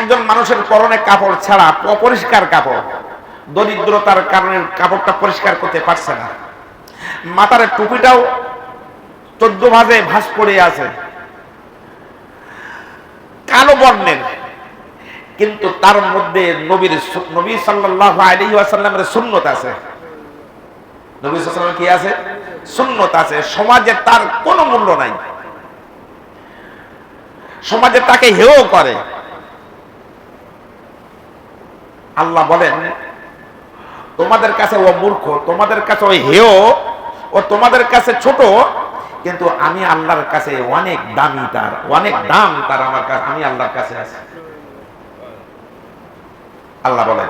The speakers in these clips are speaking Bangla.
একজন মানুষের পরনে কাপড় ছাড়া অপরিষ্কার কাপড়, দরিদ্রতার কারণে কাপড়টা পরিষ্কার করতে পারছে না, মাথার টুপিটাও 14 ভাঁজে ভাঁজ পড়ে আছে, কালো বর্ণের, কিন্তু তার মধ্যে নবী সাল্লাল্লাহু আলাইহি ওয়াসাল্লামের সুন্নত আছে। নবী সাল্লাল্লাহু আলাইহি ওয়াসাল্লাম কি আছে? সুন্নত আছে। সমাজে তার কোনো মূল্য নাই, সমাজে তাকে হেয় করে। আল্লাহ বলেন, তোমাদের কাছে ও মূর্খ, তোমাদের কাছে ওই হেয়, ও তোমাদের কাছে ছোট, কিন্তু আমি আল্লাহর কাছে অনেক দামি, তার অনেক দাম, তার আমার কাছে, আমি আল্লাহর কাছে আছে। আল্লাহ বলেন,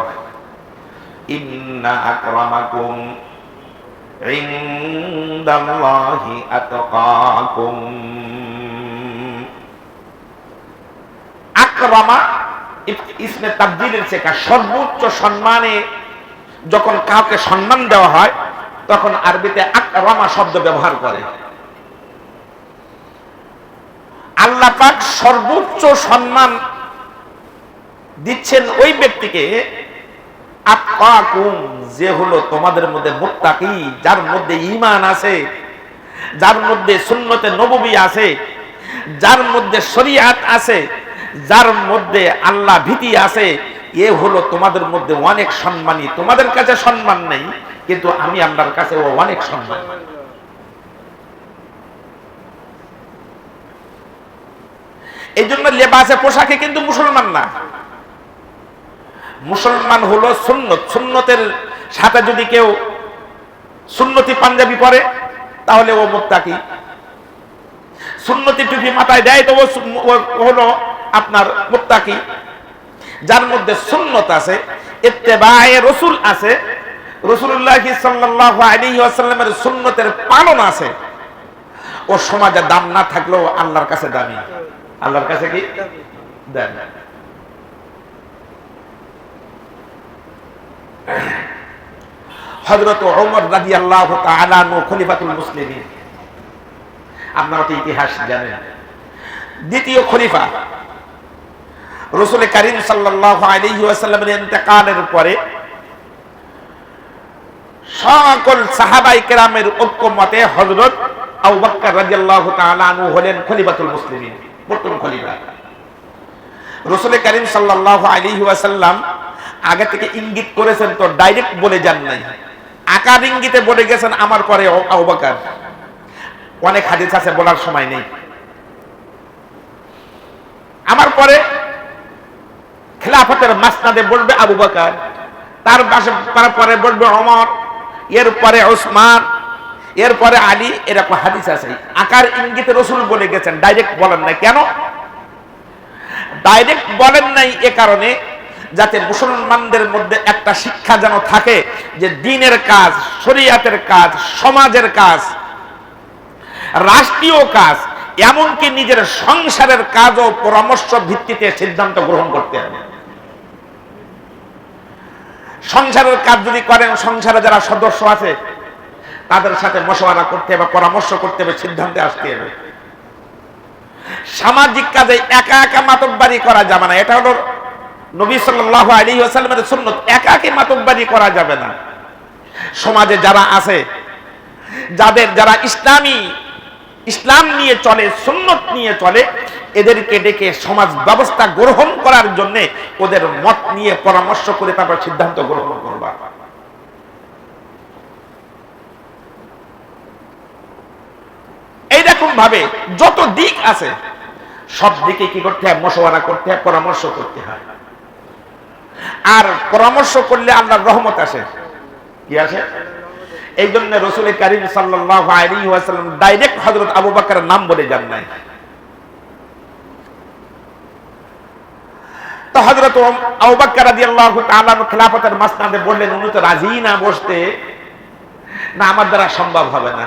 ইন্না আকরামাকুম ইনদাল্লাহি আতকাকুম। আকরামা ইসমে তাবদীলের শেখা, সর্বোচ্চ সম্মানে যখন কাউকে সম্মান দেওয়া হয় তখন আরবিতে আকরামা শব্দ ব্যবহার করে। আল্লাহ পাক সর্বোচ্চ সম্মান দিচ্ছেন ওই ব্যক্তিকে, আতকাকুম, যে হলো তোমাদের মধ্যে মুত্তাকি, যার মধ্যে ঈমান আছে, যার মধ্যে সুন্নতে নববী আছে, যার মধ্যে শরীয়ত আছে, যার মধ্যে আল্লাহ ভীতি আছে, এ হলো তোমাদের মধ্যে অনেক সম্মানী। তোমাদের কাছে সম্মান নেই, কিন্তু আমি আল্লাহর কাছে ও অনেক সম্মান। এই জন্য লেবাসে, পোশাকে কিন্তু মুসলমান না। মুসলমান হলো সুন্নত, সুন্নতের সাথে যদি কেউ সুন্নতি পাঞ্জাবি পরে তাহলে ও মুত্তাকি। সুন্নতি টুপি মাথায় দেয় তো ও হলো আপনার মুত্তাকি। যার মধ্যে সুন্নত আছে, ইত্তেবায়ে রাসূল আছে, রাসূলুল্লাহ সাল্লাল্লাহু আলাইহি ওয়াসাল্লামের সুন্নতের পালন আছে, ও সমাজে দাম না থাকলেও আল্লাহর কাছে দামি। আল্লাহর কাছে কি দামি? হযরত ওমর রাদিয়াল্লাহু তাআলা আনহু খলিফাতুল মুসলিমিন, আপনারা তো ইতিহাস জানেন, দ্বিতীয় খলিফা। রাসূল কারীম সাল্লাল্লাহু আলাইহি ওয়াসাল্লামের ইন্তেকালের পরে সকল সাহাবায়ে কেরামের ঐক্যমতে হযরত আবু বকর রাদিয়াল্লাহু তাআলা আনহু হলেন খলিফাতুল মুসলিমিন, প্রথম খলিফা। রাসূল কারীম সাল্লাল্লাহু আলাইহি ওয়াসাল্লাম আগে থেকে ইঙ্গিত করেছেন, তো ডাইরেক্ট বলে যান নাই, আকার ইঙ্গিতে বলে গেছেন আমার পরে আবু বকর। অনেক হাদিস আছে, বলার সময় নেই। আমার পরে খেলাফতের মাসনাদে বলবে আবু বকর, তার পরে বলবে ওমর, এরপরে ওসমান, এরপরে আলী, এরকম হাদিস আছে। আকার ইঙ্গিতে রাসূল বলে গেছেন, ডাইরেক্ট বলেন নাই। কেন ডাইরেক্ট বলেন নাই? এ কারণে যাতে মুসলমানদের মধ্যে একটা শিক্ষা যেন থাকে যে দ্বীনের কাজ, শরীয়তের কাজ, সমাজের কাজ, রাষ্ট্রীয় কাজ, এমনকি নিজের সংসারের কাজও পরামর্শ ভিত্তিতে সিদ্ধান্ত গ্রহণ করতে হবে। সংসারের কাজ যদি করেন, সংসারে যারা সদস্য আছে তাদের সাথে মশওয়ারা করতে হবে, পরামর্শ করতে হবে, সিদ্ধান্তে আসতে হবে। সামাজিক কাজে একা একা মাতব্বরি করা যাবে না, এটা হলো নবী সাল্লাল্লাহু আলাইহি ওয়াসাল্লামের সুন্নত। একা একা মাতব্বরি করা যাবে না। সমাজে যারা আছে, যারা ইসলাম নিয়ে চলে, সুন্নত নিয়ে চলে, এদেরকে ডেকে সমাজ ব্যবস্থা গ্রহণ করার জন্য ওদের মত নিয়ে পরামর্শ করে তারপর সিদ্ধান্ত গ্রহণ করবা। এইরকম ভাবে যত দিক আছে সব দিকে কি করতে হয়? মশওয়ারা করতে হয়, পরামর্শ করতে হয়। আর পরামর্শ করলে আল্লাহর রহমত আসে। কি আসে? এই জন্য রাসূল কারীম সাল্লাল্লাহু আলাইহি ওয়াসাল্লাম ডাইরেক্ট হযরত আবু বকরের নাম বলে যান নাই। তো হযরত আবু বকর রাদিয়াল্লাহু তাআলা খেলাফতের মাসনাদে বললেন, উনি তো রাজি না বসতে, না আমার দ্বারা সম্ভব হবে না।